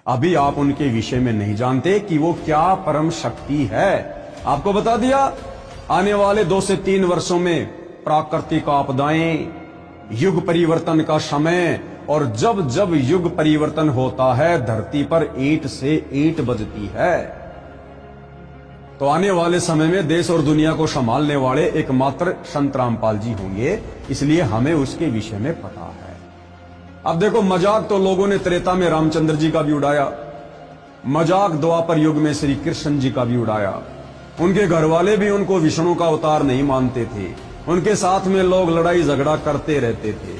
अभी आप उनके विषय में नहीं जानते कि वो क्या परम शक्ति है। आपको बता दिया आने वाले 2 से 3 वर्षों में प्राकृतिक आपदाएं, युग परिवर्तन का समय, और जब जब युग परिवर्तन होता है धरती पर ईंट से ईंट बजती है। तो आने वाले समय में देश और दुनिया को संभालने वाले एकमात्र संत रामपाल जी होंगे, इसलिए हमें उसके विषय में पता है। अब देखो, मजाक तो लोगों ने त्रेता में रामचंद्र जी का भी उड़ाया, मजाक द्वापर युग में श्री कृष्ण जी का भी उड़ाया। उनके घर वाले भी उनको विष्णु का अवतार नहीं मानते थे, उनके साथ में लोग लड़ाई झगड़ा करते रहते थे।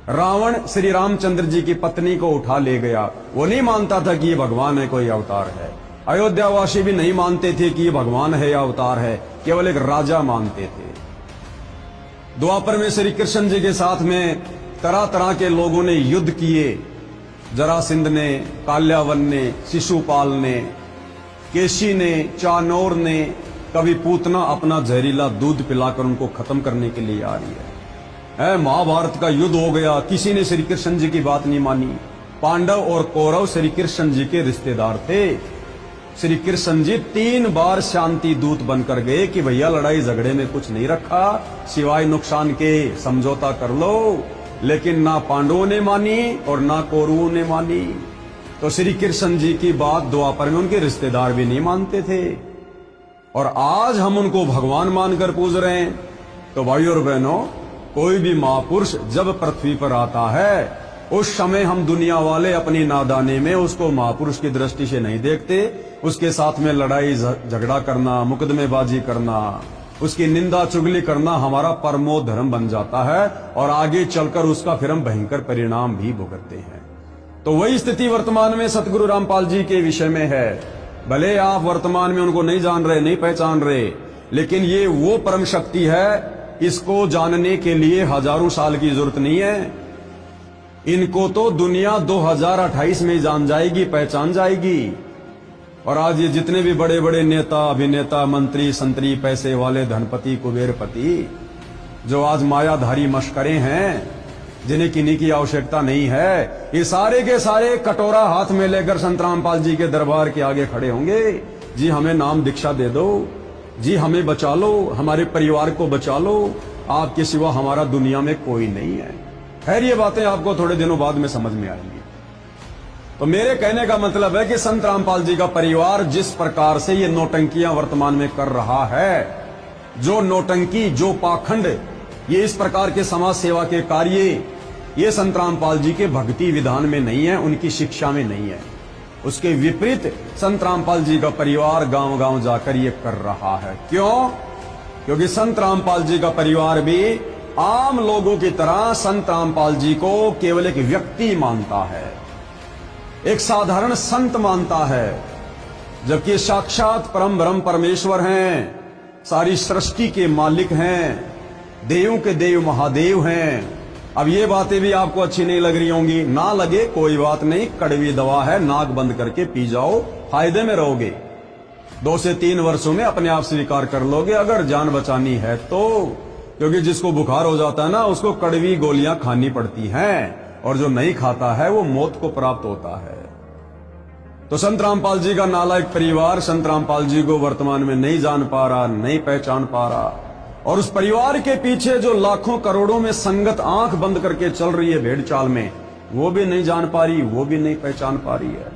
रावण श्री रामचंद्र जी की पत्नी को उठा ले गया, वो नहीं मानता था कि ये भगवान है, कोई अवतार है। अयोध्यावासी भी नहीं मानते थे कि ये भगवान है या अवतार है, केवल एक राजा मानते थे। द्वापर में श्री कृष्ण जी के साथ में तरह तरह के लोगों ने युद्ध किए। जरासिंध ने, काल्यावन ने, शिशुपाल ने, केशी ने, चानौर ने, कभी पूतना अपना जहरीला दूध पिलाकर उनको खत्म करने के लिए आ रही है। महाभारत का युद्ध हो गया, किसी ने श्री कृष्ण जी की बात नहीं मानी। पांडव और कौरव श्री कृष्ण जी के रिश्तेदार थे। श्री कृष्ण जी 3 बार शांति दूत बनकर गए कि भैया लड़ाई झगड़े में कुछ नहीं रखा सिवाय नुकसान के, समझौता कर लो। लेकिन ना पांडवों ने मानी और ना कौरवों ने मानी। तो श्री कृष्ण जी की बात द्वापर में उनके रिश्तेदार भी नहीं मानते थे, और आज हम उनको भगवान मानकर पूज रहे हैं। तो भाई और बहनों, कोई भी महापुरुष जब पृथ्वी पर आता है, उस समय हम दुनिया वाले अपनी नादानी में उसको महापुरुष की दृष्टि से नहीं देखते। उसके साथ में लड़ाई झगड़ा करना, मुकदमेबाजी करना, उसकी निंदा चुगली करना हमारा परमो धर्म बन जाता है, और आगे चलकर उसका फिर हम भयंकर परिणाम भी भुगतते हैं। तो वही स्थिति वर्तमान में सतगुरु रामपाल जी के विषय में है। भले आप वर्तमान में उनको नहीं जान रहे, नहीं पहचान रहे, लेकिन ये वो परम शक्ति है, इसको जानने के लिए हजारों साल की जरूरत नहीं है। इनको तो दुनिया 2028 में जान जाएगी, पहचान जाएगी। और आज ये जितने भी बड़े बड़े नेता, अभिनेता, मंत्री, संतरी, पैसे वाले, धनपति, कुबेरपति, जो आज मायाधारी मशकरे हैं, जिन्हें किन्हीं की आवश्यकता नहीं है, ये सारे के सारे कटोरा हाथ में लेकर संत रामपाल जी के दरबार के आगे खड़े होंगे। जी हमें नाम दीक्षा दे दो, जी हमें बचा लो, हमारे परिवार को बचा लो, आपके सिवा हमारा दुनिया में कोई नहीं है। खैर, ये बातें आपको थोड़े दिनों बाद में समझ में आएंगी। तो मेरे कहने का मतलब है कि संत रामपाल जी का परिवार जिस प्रकार से ये नौटंकियां वर्तमान में कर रहा है, जो नौटंकी, जो पाखंड, ये इस प्रकार के समाज सेवा के कार्य, ये संत रामपाल जी के भक्ति विधान में नहीं है, उनकी शिक्षा में नहीं है। उसके विपरीत संत रामपाल जी का परिवार गांव गांव जाकर ये कर रहा है। क्यों? क्योंकि संत रामपाल जी का परिवार भी आम लोगों की तरह संत रामपाल जी को केवल एक व्यक्ति मानता है, एक साधारण संत मानता है, जबकि साक्षात परम ब्रह्म परमेश्वर हैं, सारी सृष्टि के मालिक हैं, देवों के देव महादेव हैं। अब ये बातें भी आपको अच्छी नहीं लग रही होंगी, ना लगे कोई बात नहीं, कड़वी दवा है, नाक बंद करके पी जाओ, फायदे में रहोगे। 2 से 3 वर्षों में अपने आप स्वीकार कर लोगे, अगर जान बचानी है तो। क्योंकि जिसको बुखार हो जाता है ना, उसको कड़वी गोलियां खानी पड़ती हैं, और जो नहीं खाता है वो मौत को प्राप्त होता है। तो संत रामपाल जी का नालायक परिवार संत रामपाल जी को वर्तमान में नहीं जान पा रहा, नहीं पहचान पा रहा, और उस परिवार के पीछे जो लाखों करोड़ों में संगत आंख बंद करके चल रही है भेड़ चाल में, वो भी नहीं जान पा रही, वो भी नहीं पहचान पा रही है।